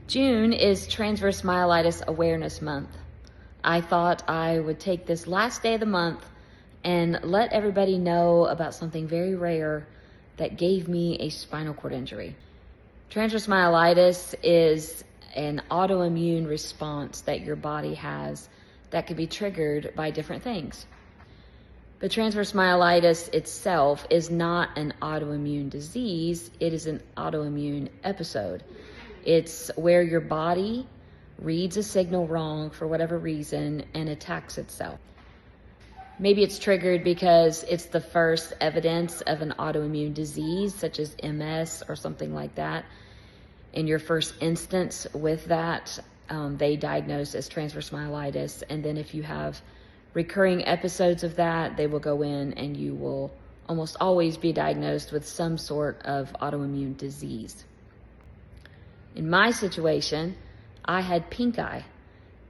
June is Transverse Myelitis Awareness Month. I thought I would take this last day of the month and let everybody know about something very rare that gave me a spinal cord injury. Transverse myelitis is an autoimmune response that your body has that can be triggered by different things. But transverse myelitis itself is not an autoimmune disease, it is an autoimmune episode. It's where your body reads a signal wrong for whatever reason and attacks itself. Maybe it's triggered because it's the first evidence of an autoimmune disease, such as MS or something like that. In your first instance with that, they diagnose as transverse myelitis. And then if you have recurring episodes of that, they will go in and you will almost always be diagnosed with some sort of autoimmune disease. In my situation, I had pink eye,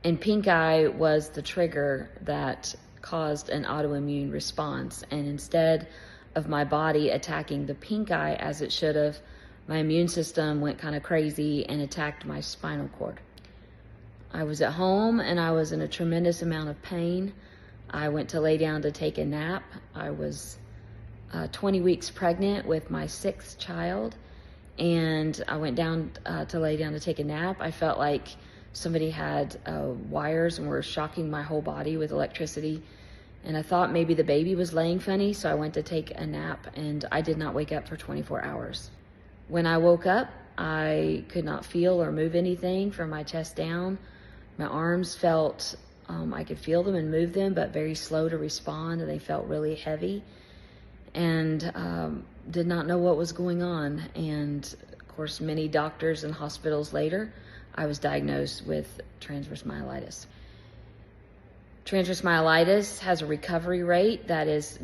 and pink eye was the trigger that caused an autoimmune response. And instead of my body attacking the pink eye as it should have, my immune system went kind of crazy and attacked my spinal cord. I was at home and I was in a tremendous amount of pain. I went to lay down to take a nap. I was 20 weeks pregnant with my 6th child, and I went down to lay down to take a nap. I felt like somebody had wires and were shocking my whole body with electricity, and I thought maybe the baby was laying funny, so I went to take a nap, and I did not wake up for 24 hours. When I woke up, I could not feel or move anything from my chest down. My arms felt, I could feel them and move them, but very slow to respond, and they felt really heavy, and did not know what was going on. And of course, many doctors and hospitals later, I was diagnosed with transverse myelitis. Transverse myelitis has a recovery rate that is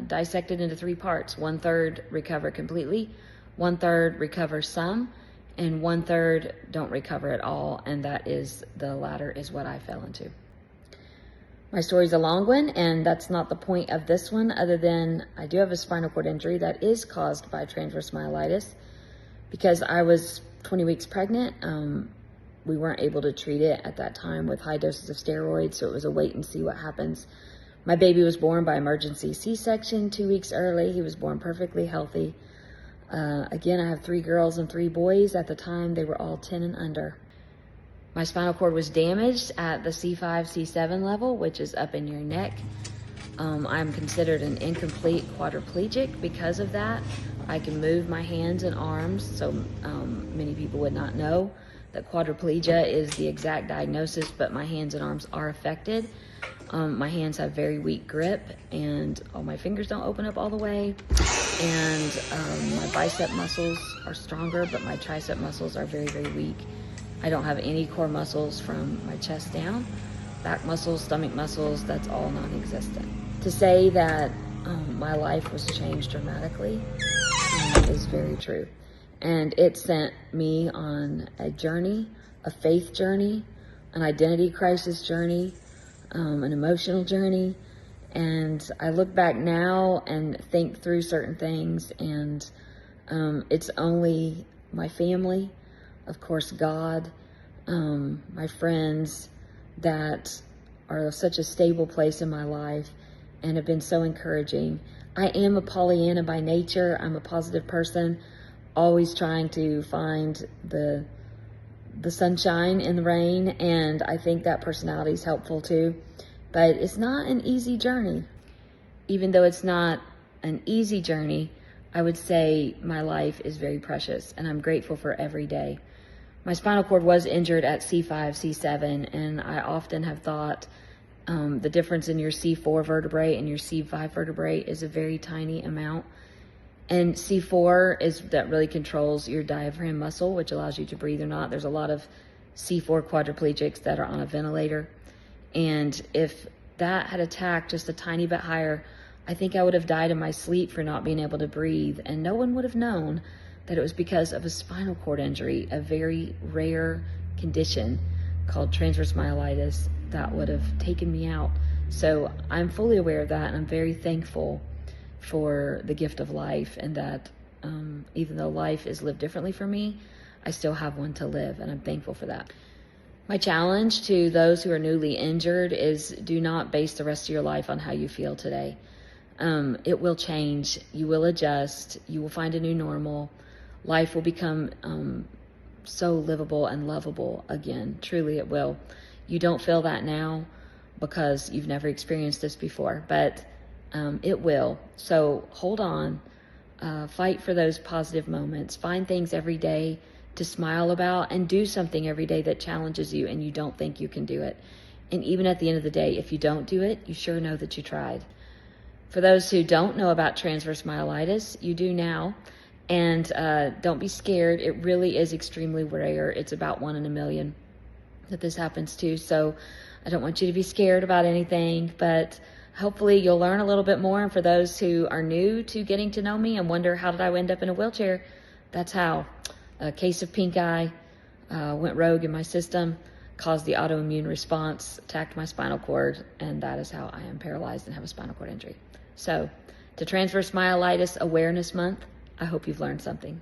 dissected into 3 parts. 1/3 recover completely, 1/3 recover some, and 1/3 don't recover at all, and that is, the latter is what I fell into. My story's a long one, and that's not the point of this one, other than I do have a spinal cord injury that is caused by transverse myelitis. Because I was 20 weeks pregnant, we weren't able to treat it at that time with high doses of steroids, so it was a wait and see what happens. My baby was born by emergency C-section 2 weeks early. He was born perfectly healthy. Again, I have 3 girls and 3 boys. At the time, they were all 10 and under. My spinal cord was damaged at the C5, C7 level, which is up in your neck. I'm considered an incomplete quadriplegic because of that. I can move my hands and arms, so many people would not know that quadriplegia is the exact diagnosis, but my hands and arms are affected. My hands have very weak grip, and all my fingers don't open up all the way. And my bicep muscles are stronger, but my tricep muscles are very, very weak. I don't have any core muscles from my chest down. Back muscles, stomach muscles, that's all non-existent. To say that my life was changed dramatically is very true. And it sent me on a journey, a faith journey, an identity crisis journey, an emotional journey. And I look back now and think through certain things, and it's only my family, of course, God, my friends that are such a stable place in my life and have been so encouraging. I am a Pollyanna by nature. I'm a positive person, always trying to find the sunshine in the rain, and I think that personality is helpful too. But it's not an easy journey. Even though it's not an easy journey, I would say my life is very precious, and I'm grateful for every day. My spinal cord was injured at C5, C7, and I often have thought the difference in your C4 vertebrae and your C5 vertebrae is a very tiny amount. And C4 is that really controls your diaphragm muscle, which allows you to breathe or not. There's a lot of C4 quadriplegics that are on a ventilator. And if that had attacked just a tiny bit higher, I think I would have died in my sleep for not being able to breathe. And no one would have known that it was because of a spinal cord injury, a very rare condition called transverse myelitis that would have taken me out. So I'm fully aware of that, and I'm very thankful for the gift of life, and that even though life is lived differently for me, I still have one to live, and I'm thankful for that. My challenge to those who are newly injured is do not base the rest of your life on how you feel today. It will change. You will adjust. You will find a new normal. Life will become so livable and lovable again. Truly it will. You don't feel that now because you've never experienced this before, but it will. So hold on. Fight for those positive moments. Find things every day to smile about, and do something every day that challenges you and you don't think you can do it. And even at the end of the day, if you don't do it, you sure know that you tried. For those who don't know about transverse myelitis, you do now. And don't be scared. It really is extremely rare. It's about 1 in a million that this happens to. So I don't want you to be scared about anything, but hopefully you'll learn a little bit more. And for those who are new to getting to know me and wonder, how did I end up in a wheelchair? That's how. A case of pink eye went rogue in my system, caused the autoimmune response, attacked my spinal cord, and that is how I am paralyzed and have a spinal cord injury. So, to Transverse Myelitis Awareness Month, I hope you've learned something.